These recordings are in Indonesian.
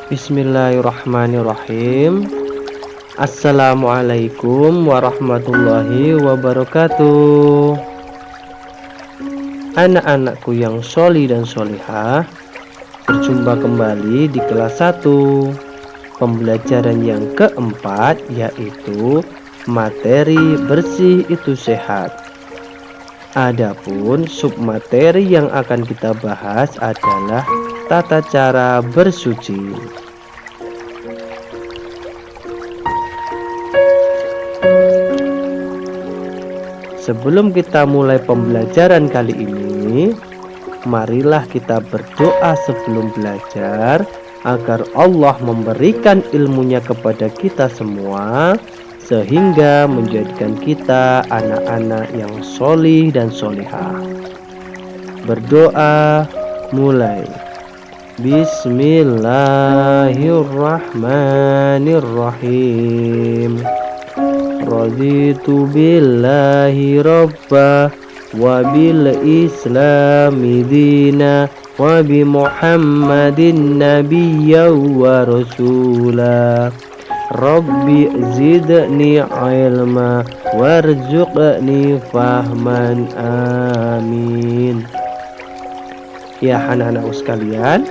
Bismillahirrahmanirrahim. Assalamualaikum warahmatullahi wabarakatuh. Anak-anakku yang sholi dan sholihah, berjumpa kembali di kelas 1 pembelajaran yang keempat, yaitu materi bersih itu sehat. Adapun submateri yang akan kita bahas adalah tata cara bersuci. Sebelum kita mulai pembelajaran kali ini, marilah kita berdoa sebelum belajar agar Allah memberikan ilmunya kepada kita semua, sehingga menjadikan kita anak-anak yang sholih dan sholihah. Berdoa mulai. Bismillahirrahmanirrahim. Raditu billahi rabba wa bil islami dina wa bi muhammadin nabiyya wa rasula. Rabbi zidni ilma warzuqni fahman, amin. Ya anak-anakku sekalian,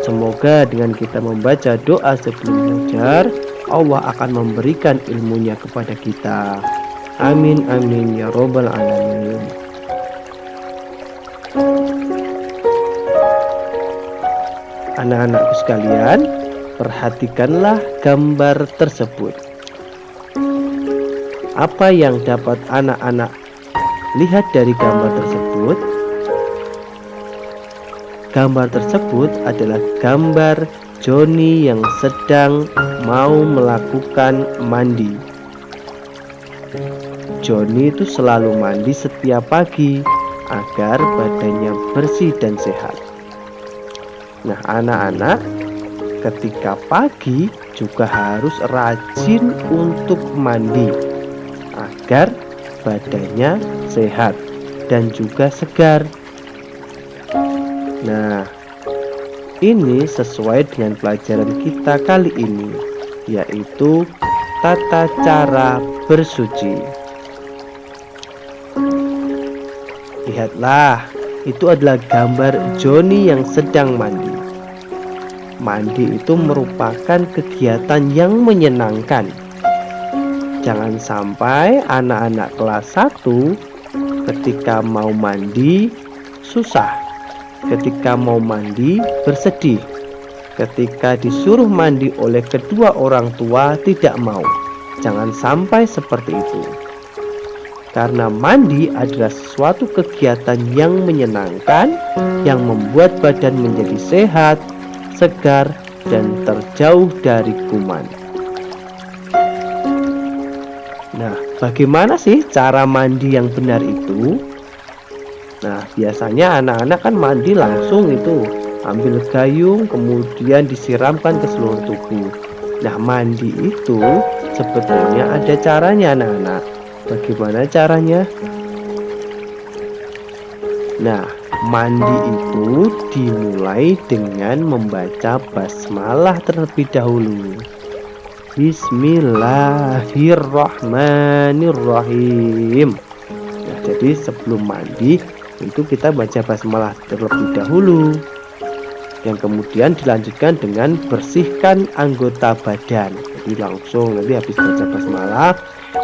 semoga dengan kita membaca doa sebelum belajar, Allah akan memberikan ilmunya kepada kita. Amin amin ya robbal alamin. Anak-anakku sekalian, perhatikanlah gambar tersebut. Apa yang dapat anak-anak lihat dari gambar tersebut? Gambar tersebut adalah gambar Joni yang sedang mau melakukan mandi. Joni itu selalu mandi setiap pagi agar badannya bersih dan sehat. Nah, anak-anak, ketika pagi juga harus rajin untuk mandi agar badannya sehat dan juga segar. Nah, ini sesuai dengan pelajaran kita kali ini, yaitu tata cara bersuci. Lihatlah, itu adalah gambar Joni yang sedang mandi. Mandi itu merupakan kegiatan yang menyenangkan. Jangan sampai anak-anak kelas 1 ketika mau mandi susah, ketika mau mandi bersedih, ketika disuruh mandi oleh kedua orang tua tidak mau. Jangan sampai seperti itu. Karena mandi adalah suatu kegiatan yang menyenangkan, yang membuat badan menjadi sehat, segar, dan terjauh dari kuman. Nah, bagaimana sih cara mandi yang benar itu? Nah, biasanya anak-anak kan mandi langsung itu, ambil gayung kemudian disiramkan ke seluruh tubuh. Nah, mandi itu sebetulnya ada caranya anak-anak. Bagaimana caranya? Nah, mandi itu dimulai dengan membaca basmalah terlebih dahulu. Bismillahirrahmanirrahim. Nah, jadi sebelum mandi itu kita baca basmalah terlebih dahulu, yang kemudian dilanjutkan dengan bersihkan anggota badan. Jadi langsung nanti habis baca basmalah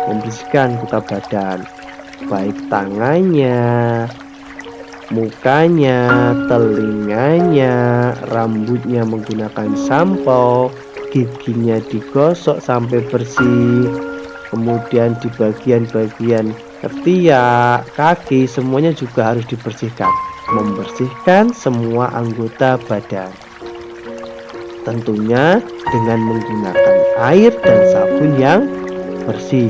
membersihkan anggota badan, baik tangannya, mukanya, telinganya, rambutnya menggunakan sampo, giginya digosok sampai bersih, kemudian di bagian-bagian ketiak, kaki, semuanya juga harus dibersihkan. Membersihkan semua anggota badan, tentunya dengan menggunakan air dan sabun yang bersih.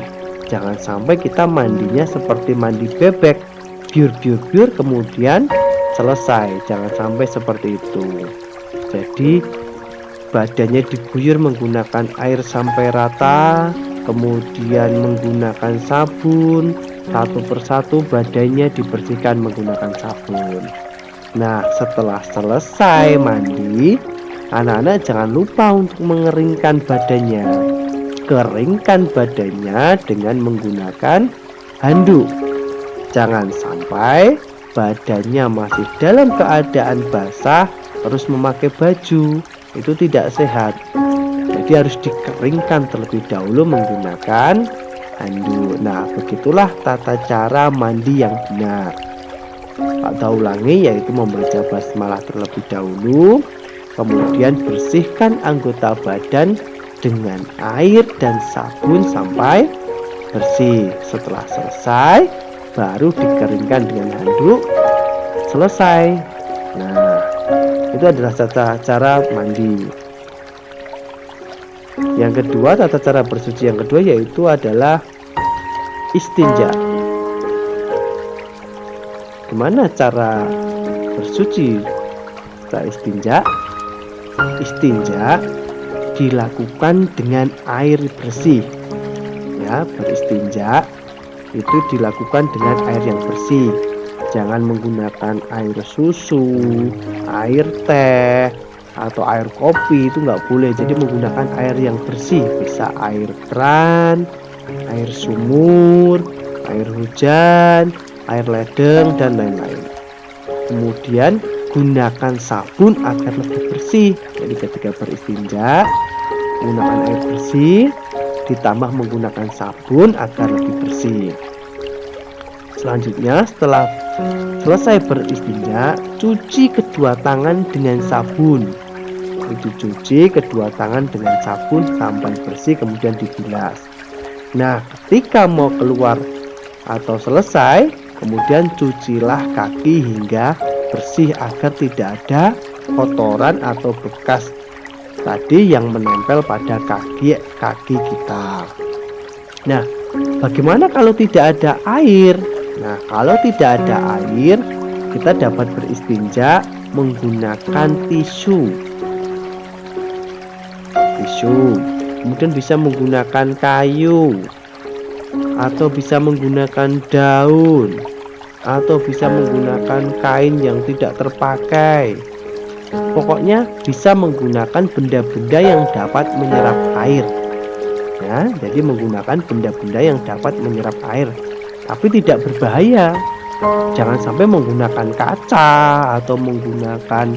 Jangan sampai kita mandinya seperti mandi bebek, biur kemudian selesai. Jangan sampai seperti itu. Jadi badannya diguyur menggunakan air sampai rata, kemudian menggunakan sabun, satu persatu badannya dibersihkan menggunakan sabun. Nah, setelah selesai mandi, Anak-anak jangan lupa untuk mengeringkan badannya. Keringkan badannya dengan menggunakan handuk. Jangan sampai badannya masih dalam keadaan basah terus memakai baju. Itu tidak sehat. Jadi harus dikeringkan terlebih dahulu menggunakan handuk. Nah, begitulah tata cara mandi yang benar. Pak ulangi, yaitu membaca basmalah terlebih dahulu, kemudian bersihkan anggota badan dengan air dan sabun sampai bersih. Setelah selesai, baru dikeringkan dengan handuk. Selesai. Nah, itu adalah tata cara mandi. Yang kedua, tata cara bersuci yang kedua yaitu adalah istinja. Gimana cara bersuci setelah istinja? Istinja dilakukan dengan air bersih. Ya, beristinja itu dilakukan dengan air yang bersih. Jangan menggunakan air susu, air teh, atau air kopi, itu nggak boleh. Jadi menggunakan air yang bersih, bisa air keran, air sumur, air hujan, air ledeng, dan lain-lain. Kemudian gunakan sabun agar lebih bersih. Jadi ketika beristinja, menggunakan air bersih ditambah menggunakan sabun agar lebih bersih. Selanjutnya, setelah selesai beristinja, cuci kedua tangan dengan sabun. Cuci kedua tangan dengan sabun sampai bersih, kemudian dibilas. Nah, ketika mau keluar atau selesai, kemudian cucilah kaki hingga bersih agar tidak ada kotoran atau bekas tadi yang menempel pada kaki kita. Nah, bagaimana kalau tidak ada air? Nah, kalau tidak ada air, kita dapat beristinja menggunakan tisu. Kemudian bisa menggunakan kayu, atau bisa menggunakan daun, atau bisa menggunakan kain yang tidak terpakai. Pokoknya bisa menggunakan benda-benda yang dapat menyerap air. Ya, jadi menggunakan benda-benda yang dapat menyerap air, tapi tidak berbahaya. Jangan sampai menggunakan kaca atau menggunakan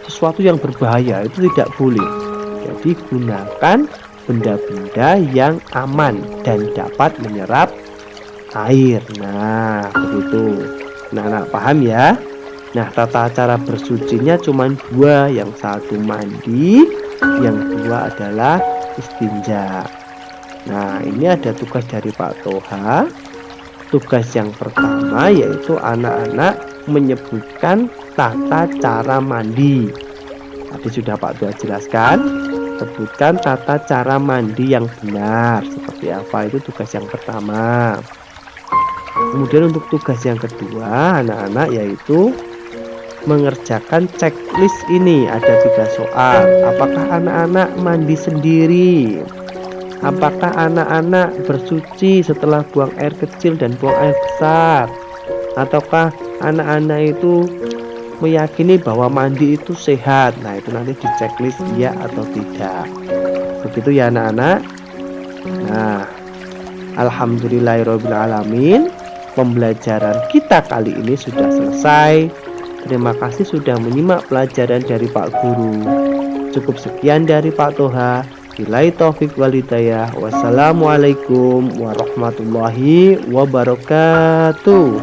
sesuatu yang berbahaya, itu tidak boleh. Jadi gunakan benda-benda yang aman dan dapat menyerap air. Nah, begitu. Nah, paham ya? Nah, tata cara bersucinya cuma dua. Yang satu mandi, yang dua adalah istinja. Nah, ini ada tugas dari Pak Toha. Tugas yang pertama yaitu anak-anak menyebutkan tata cara mandi. Tadi sudah Pak Toha jelaskan. Sebutkan tata cara mandi yang benar seperti apa, itu tugas yang pertama. Kemudian untuk tugas yang kedua anak-anak yaitu mengerjakan checklist ini. Ada 3 soal. Apakah anak-anak mandi sendiri? Apakah anak-anak bersuci setelah buang air kecil dan buang air besar? Ataukah anak-anak itu meyakini bahwa mandi itu sehat? Nah, itu nanti di checklist iya atau tidak. Begitu ya anak-anak. Nah, alhamdulillahirobbilalamin, pembelajaran kita kali ini sudah selesai. Terima kasih sudah menyimak pelajaran dari Pak Guru. Cukup sekian dari Pak Toha. Billahi taufik wal hidayah. Wassalamualaikum warahmatullahi wabarakatuh.